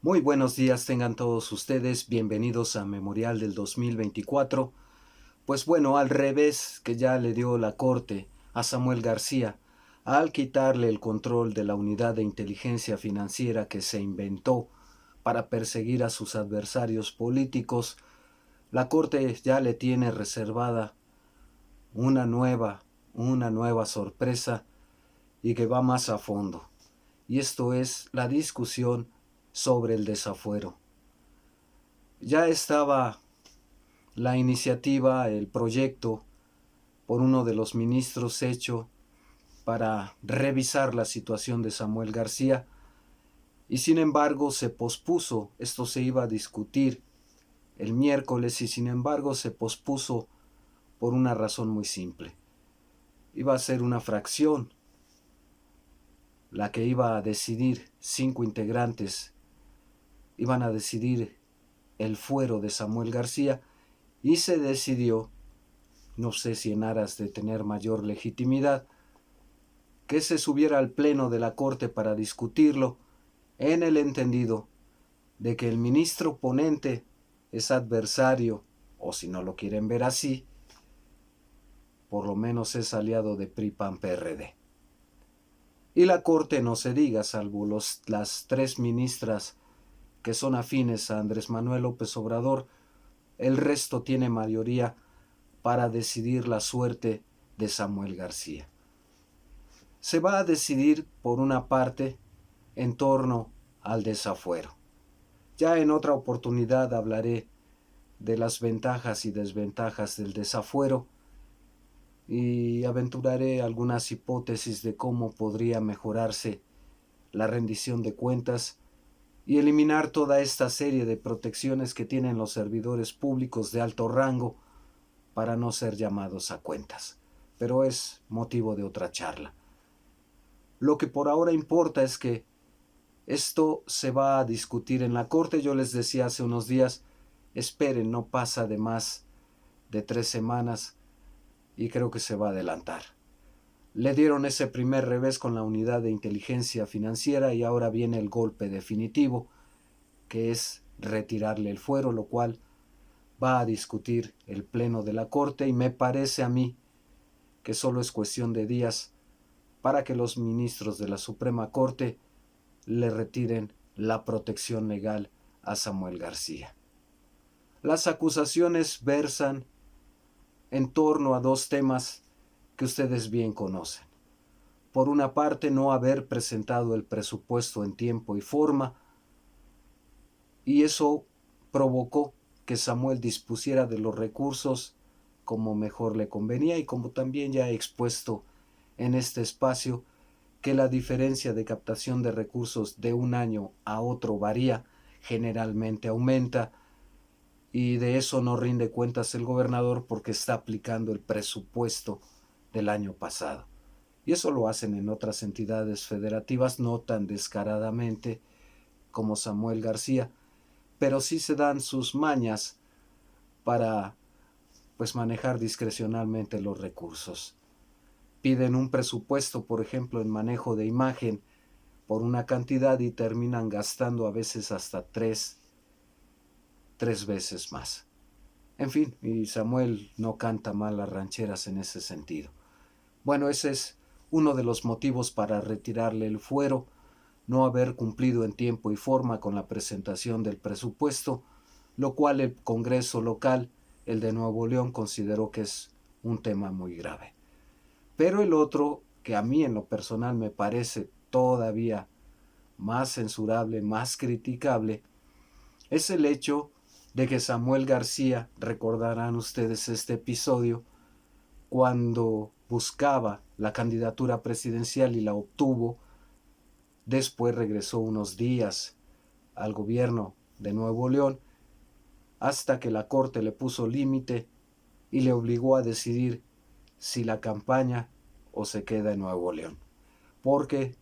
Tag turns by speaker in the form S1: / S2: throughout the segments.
S1: Muy buenos días tengan todos ustedes, bienvenidos a Memorial del 2024. Pues bueno, al revés que ya le dio la Corte a Samuel García, al quitarle el control de la unidad de inteligencia financiera que se inventó para perseguir a sus adversarios políticos, la Corte ya le tiene reservada una nueva, una nueva sorpresa y que va más a fondo. Y esto es la discusión sobre el desafuero. Ya estaba la iniciativa, el proyecto por uno de los ministros hecho para revisar la situación de Samuel García y sin embargo se pospuso, esto se iba a discutir el miércoles y sin embargo se pospuso por una razón muy simple. Iba a ser una fracción la que iba a decidir, 5 integrantes iban a decidir el fuero de Samuel García y se decidió, no sé si en aras de tener mayor legitimidad, que se subiera al pleno de la Corte para discutirlo en el entendido de que el ministro ponente es adversario, o si no lo quieren ver así, por lo menos es aliado de PRI-PAN-PRD. Y la Corte no se diga, salvo las 3 ministras que son afines a Andrés Manuel López Obrador, el resto tiene mayoría para decidir la suerte de Samuel García. Se va a decidir, por una parte, en torno al desafuero. Ya en otra oportunidad hablaré de las ventajas y desventajas del desafuero y aventuraré algunas hipótesis de cómo podría mejorarse la rendición de cuentas y eliminar toda esta serie de protecciones que tienen los servidores públicos de alto rango para no ser llamados a cuentas. Pero es motivo de otra charla. Lo que por ahora importa es que esto se va a discutir en la Corte. Yo les decía hace unos días, esperen, no pasa de más de 3 semanas y creo que se va a adelantar. Le dieron ese primer revés con la unidad de inteligencia financiera y ahora viene el golpe definitivo, que es retirarle el fuero, lo cual va a discutir el Pleno de la Corte y me parece a mí que solo es cuestión de días para que los ministros de la Suprema Corte le retiren la protección legal a Samuel García. Las acusaciones versan en torno a 2 temas que ustedes bien conocen. Por una parte, no haber presentado el presupuesto en tiempo y forma, y eso provocó que Samuel dispusiera de los recursos como mejor le convenía y como también ya he expuesto en este espacio, que la diferencia de captación de recursos de un año a otro varía, generalmente aumenta, y de eso no rinde cuentas el gobernador porque está aplicando el presupuesto del año pasado. Y eso lo hacen en otras entidades federativas, no tan descaradamente como Samuel García, pero sí se dan sus mañas para manejar discrecionalmente los recursos. Piden un presupuesto, por ejemplo, en manejo de imagen por una cantidad y terminan gastando a veces hasta tres veces más. En fin, y Samuel no canta mal las rancheras en ese sentido. Bueno, ese es uno de los motivos para retirarle el fuero, no haber cumplido en tiempo y forma con la presentación del presupuesto, lo cual el Congreso local, el de Nuevo León, consideró que es un tema muy grave. Pero el otro, que a mí en lo personal me parece todavía más censurable, más criticable, es el hecho de que Samuel García, recordarán ustedes este episodio, cuando buscaba la candidatura presidencial y la obtuvo, después regresó unos días al gobierno de Nuevo León, hasta que la Corte le puso límite y le obligó a decidir si la campaña o se queda en Nuevo León. Porque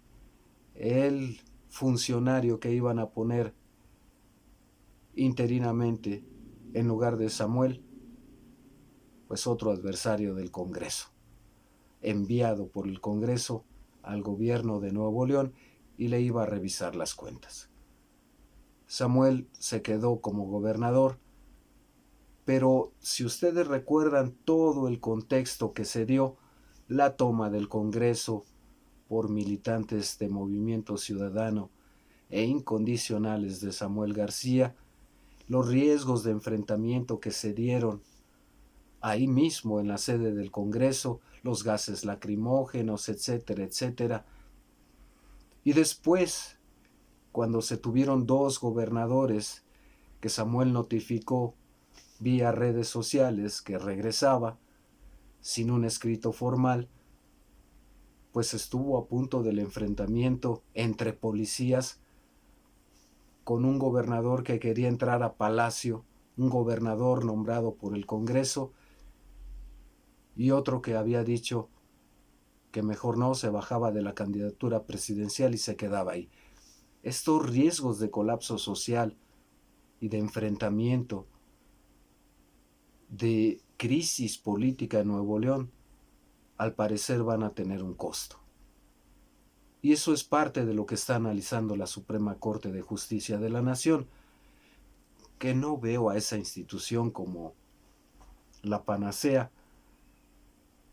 S1: el funcionario que iban a poner interinamente en lugar de Samuel, pues otro adversario del Congreso, enviado por el Congreso al gobierno de Nuevo León y le iba a revisar las cuentas. Samuel se quedó como gobernador, pero si ustedes recuerdan todo el contexto que se dio, la toma del Congreso por militantes de Movimiento Ciudadano e incondicionales de Samuel García, los riesgos de enfrentamiento que se dieron ahí mismo en la sede del Congreso, los gases lacrimógenos, etcétera, etcétera. Y después, cuando se tuvieron dos gobernadores que Samuel notificó vía redes sociales que regresaba, sin un escrito formal, pues estuvo a punto del enfrentamiento entre policías con un gobernador que quería entrar a Palacio, un gobernador nombrado por el Congreso, y otro que había dicho que mejor no, se bajaba de la candidatura presidencial y se quedaba ahí. Estos riesgos de colapso social y de enfrentamiento, de crisis política en Nuevo León, al parecer van a tener un costo. Y eso es parte de lo que está analizando la Suprema Corte de Justicia de la Nación, que no veo a esa institución como la panacea.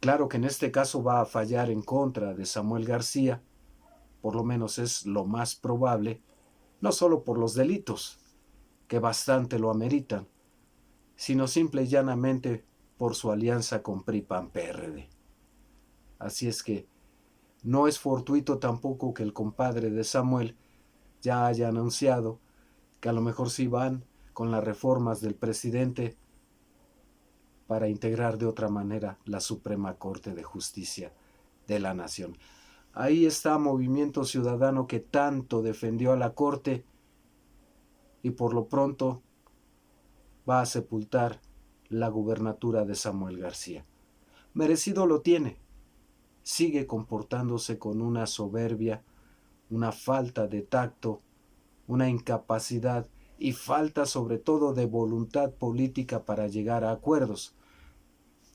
S1: Claro que en este caso va a fallar en contra de Samuel García, por lo menos es lo más probable, no solo por los delitos, que bastante lo ameritan, sino simple y llanamente por su alianza con PRI-PAN-PRD. Así es que no es fortuito tampoco que el compadre de Samuel ya haya anunciado que a lo mejor sí van con las reformas del presidente para integrar de otra manera la Suprema Corte de Justicia de la Nación. Ahí está Movimiento Ciudadano, que tanto defendió a la Corte y por lo pronto va a sepultar la gubernatura de Samuel García. Merecido lo tiene. Sigue comportándose con una soberbia, una falta de tacto, una incapacidad y falta sobre todo de voluntad política para llegar a acuerdos.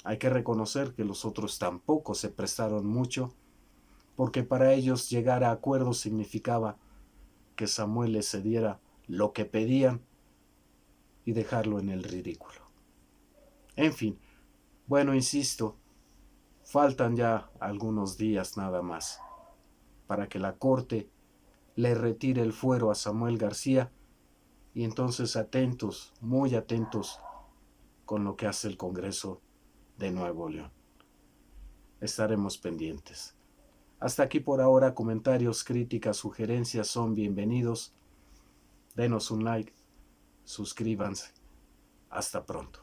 S1: Hay que reconocer que los otros tampoco se prestaron mucho, porque para ellos llegar a acuerdos significaba que Samuel les cediera lo que pedían y dejarlo en el ridículo. En fin, bueno, insisto, faltan ya algunos días nada más para que la Corte le retire el fuero a Samuel García y entonces atentos, muy atentos con lo que hace el Congreso de Nuevo León. Estaremos pendientes. Hasta aquí por ahora. Comentarios, críticas, sugerencias son bienvenidos. Denos un like, suscríbanse. Hasta pronto.